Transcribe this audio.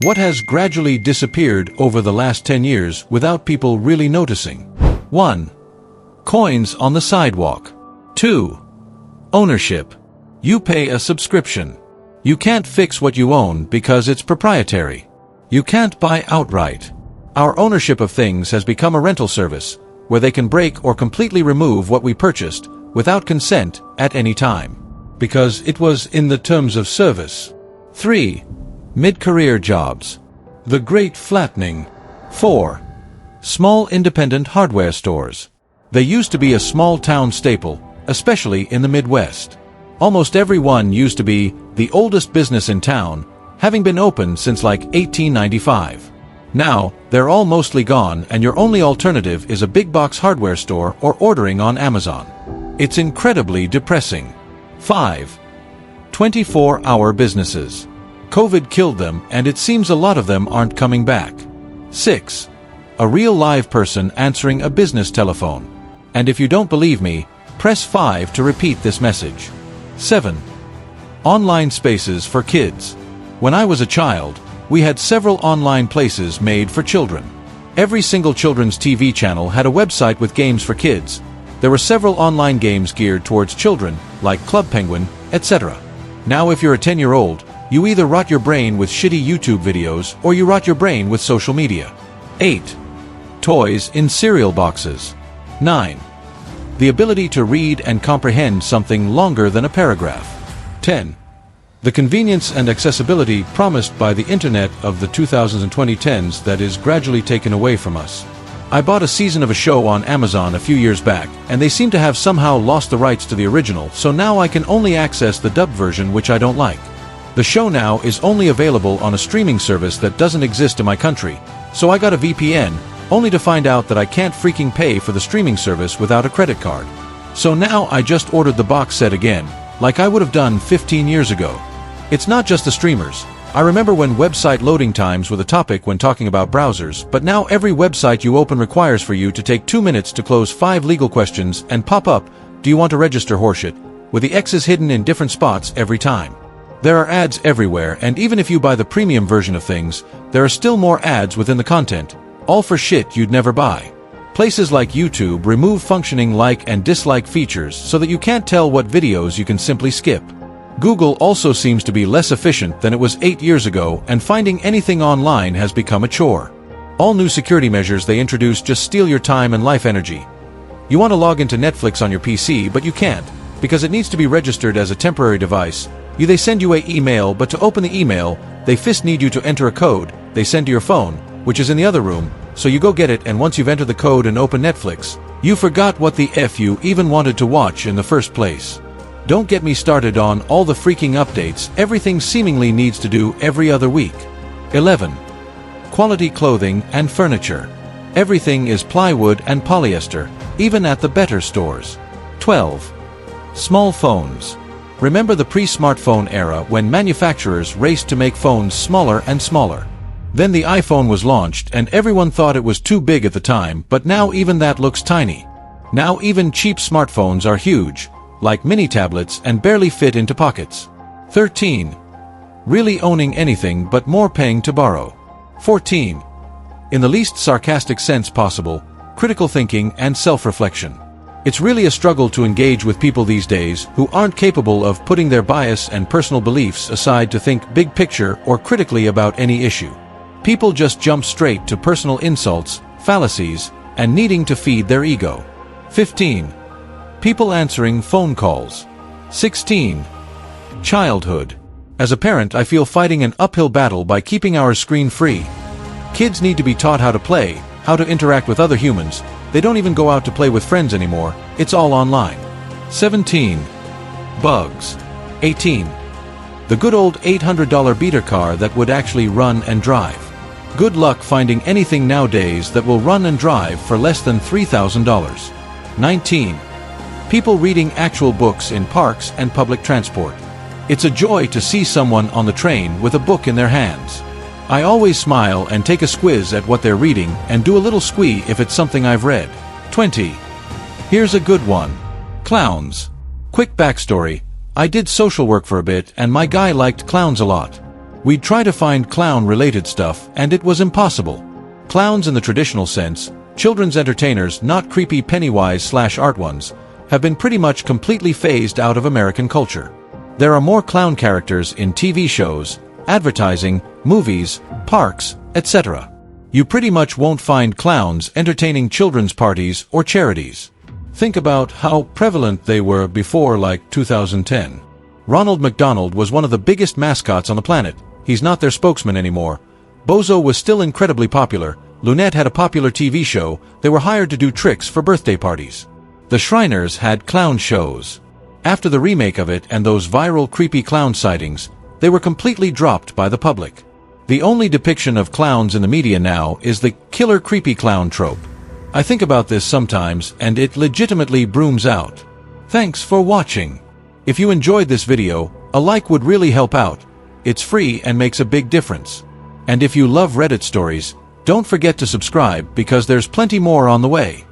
What has gradually disappeared over the last 10 years without people really noticing? 1. Coins on the sidewalk. 2. Ownership. You pay a subscription. You can't fix what you own because it's proprietary. You can't buy outright. Our ownership of things has become a rental service, where they can break or completely remove what we purchased without consent at any time, because it was in the terms of service. 3. Mid-career jobs. The Great Flattening. 4. Small independent hardware stores. They used to be a small-town staple, especially in the Midwest. Almost every one used to be the oldest business in town, having been open since like 1895. Now, they're all mostly gone and your only alternative is a big-box hardware store or ordering on Amazon. It's incredibly depressing. 5. 24-hour businesses. COVID killed them, and it seems a lot of them aren't coming back. 6. A real live person answering a business telephone. And if you don't believe me, press 5 to repeat this message. 7. Online spaces for kids. When I was a child, we had several online places made for children. Every single children's TV channel had a website with games for kids. There were several online games geared towards children, like Club Penguin, etc. Now if you're a 10-year-old, you either rot your brain with shitty YouTube videos or you rot your brain with social media. 8. Toys in cereal boxes. 9. The ability to read and comprehend something longer than a paragraph. 10. The convenience and accessibility promised by the internet of the 2000s and 2010s that is gradually taken away from us. I bought a season of a show on Amazon a few years back, and they seem to have somehow lost the rights to the original, so now I can only access the dubbed version, which I don't like. The show now is only available on a streaming service that doesn't exist in my country, so I got a VPN, only to find out that I can't freaking pay for the streaming service without a credit card. So now I just ordered the box set again, like I would have done 15 years ago. It's not just the streamers. I remember when website loading times were the topic when talking about browsers, but now every website you open requires for you to take 2 minutes to close 5 legal questions and pop up, "Do you want to register horseshit?" with the X's hidden in different spots every time. There are ads everywhere, and even if you buy the premium version of things, there are still more ads within the content, all for shit you'd never buy. Places like YouTube remove functioning like and dislike features so that you can't tell what videos you can simply skip. Google also seems to be less efficient than it was 8 years ago, and finding anything online has become a chore. All new security measures they introduce just steal your time and life energy. You want to log into Netflix on your PC, but you can't, because it needs to be registered as a temporary device. They send you an email, but to open the email, they need you to enter a code they send to your phone, which is in the other room, so you go get it, and once you've entered the code and open Netflix, you forgot what the F you even wanted to watch in the first place. Don't get me started on all the freaking updates everything seemingly needs to do every other week. 11. Quality clothing and furniture. Everything is plywood and polyester, even at the better stores. 12. Small phones. Remember the pre-smartphone era when manufacturers raced to make phones smaller and smaller. Then the iPhone was launched and everyone thought it was too big at the time, but now even that looks tiny. Now even cheap smartphones are huge, like mini tablets, and barely fit into pockets. 13. Really owning anything but more paying to borrow. 14. In the least sarcastic sense possible, critical thinking and self-reflection. It's really a struggle to engage with people these days who aren't capable of putting their bias and personal beliefs aside to think big picture or critically about any issue. People just jump straight to personal insults, fallacies, and needing to feed their ego. 15. People answering phone calls. 16. Childhood. As a parent, I feel fighting an uphill battle by keeping our screen free. Kids need to be taught how to play, how to interact with other humans. They don't even go out to play with friends anymore, it's all online. 17. Bugs. 18. The good old $800 beater car that would actually run and drive. Good luck finding anything nowadays that will run and drive for less than $3,000. 19. People reading actual books in parks and public transport. It's a joy to see someone on the train with a book in their hands. I always smile and take a squiz at what they're reading and do a little squee if it's something I've read. 20. Here's a good one. Clowns. Quick backstory. I did social work for a bit and my guy liked clowns a lot. We'd try to find clown-related stuff, and it was impossible. Clowns in the traditional sense, children's entertainers, not creepy Pennywise/art ones, have been pretty much completely phased out of American culture. There are more clown characters in TV shows, advertising, movies, parks, etc. You pretty much won't find clowns entertaining children's parties or charities. Think about how prevalent they were before, like 2010. Ronald McDonald was one of the biggest mascots on the planet. He's not their spokesman anymore. Bozo was still incredibly popular. Lunette had a popular TV show. They were hired to do tricks for birthday parties. The Shriners had clown shows. After the remake of it and those viral creepy clown sightings, they were completely dropped by the public. The only depiction of clowns in the media now is the killer creepy clown trope. I think about this sometimes, and it legitimately brooms out. Thanks for watching. If you enjoyed this video, a like would really help out. It's free and makes a big difference. And if you love Reddit stories, don't forget to subscribe because there's plenty more on the way.